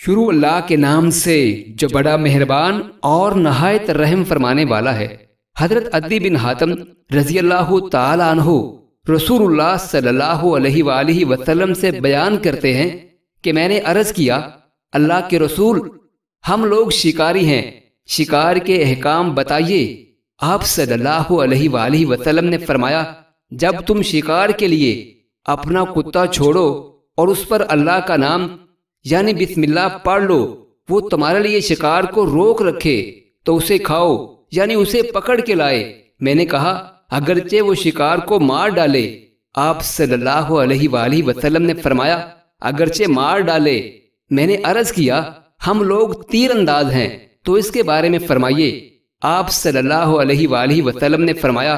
شروع اللہ کے نام سے جو بڑا مہربان اور نہایت رحم فرمانے والا ہے۔ حضرت عدی بن حاتم رضی اللہ تعالیٰ عنہ رسول اللہ صلی اللہ علیہ وآلہ وسلم سے بیان کرتے ہیں کہ میں نے عرض کیا، اللہ کے رسول، ہم لوگ شکاری ہیں، شکار کے احکام بتائیے۔ آپ صلی اللہ علیہ وآلہ وسلم نے فرمایا، جب تم شکار کے لیے اپنا کتا چھوڑو اور اس پر اللہ کا نام یعنی بسم اللہ پڑھ لو، وہ تمہارے لیے شکار کو روک رکھے تو اسے کھاؤ یعنی اسے پکڑ کے لائے۔ میں نے کہا، اگرچہ وہ شکار کو مار ڈالے؟ آپ صلی اللہ علیہ وآلہ وسلم نے فرمایا، اگرچہ مار ڈالے۔ میں نے عرض کیا، ہم لوگ تیر انداز ہیں تو اس کے بارے میں فرمائیے۔ آپ صلی اللہ علیہ وآلہ وسلم نے فرمایا،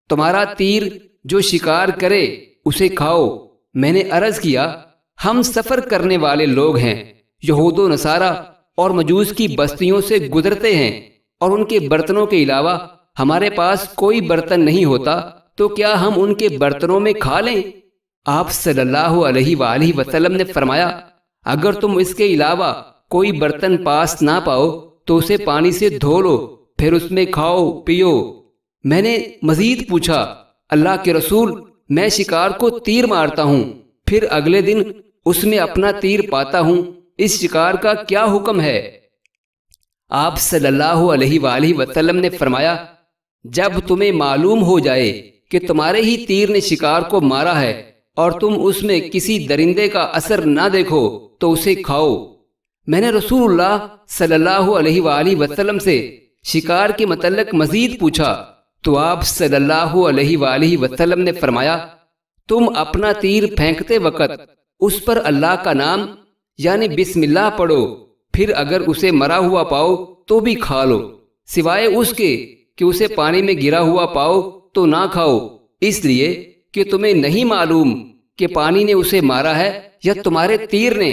تمہارا تیر جو شکار کرے اسے کھاؤ۔ میں نے عرض کیا، ہم سفر کرنے والے لوگ ہیں، یہود و نصارہ اور مجوس کی بستیوں سے گزرتے ہیں اور ان کے برتنوں کے علاوہ ہمارے پاس کوئی برتن نہیں ہوتا، تو کیا ہم ان کے برتنوں میں کھا لیں؟ آپ صلی اللہ علیہ وآلہ وسلم نے فرمایا، اگر تم اس کے علاوہ کوئی برتن پاس نہ پاؤ تو اسے پانی سے دھو لو، پھر اس میں کھاؤ پیو۔ میں نے مزید پوچھا، اللہ کے رسول، میں شکار کو تیر مارتا ہوں، پھر اگلے دن اس میں اپنا تیر پاتا ہوں، اس شکار کا کیا حکم ہے؟ آپ صلی اللہ علیہ وآلہ وسلم نے فرمایا، جب تمہیں معلوم ہو جائے کہ تمہارے ہی تیر نے شکار کو مارا ہے اور تم اس میں کسی درندے کا اثر نہ دیکھو تو اسے کھاؤ۔ میں نے رسول اللہ صلی اللہ علیہ وآلہ وسلم سے شکار کے متعلق مزید پوچھا تو آپ صلی اللہ علیہ وآلہ وسلم نے فرمایا، تم اپنا تیر پھینکتے وقت اس پر اللہ کا نام یعنی بسم اللہ پڑھو، پھر اگر اسے مرا ہوا پاؤ تو بھی کھا لو، سوائے اس کے کہ اسے پانی میں گرا ہوا پاؤ تو نہ کھاؤ، اس لیے کہ تمہیں نہیں معلوم کہ پانی نے اسے مارا ہے یا تمہارے تیر نے۔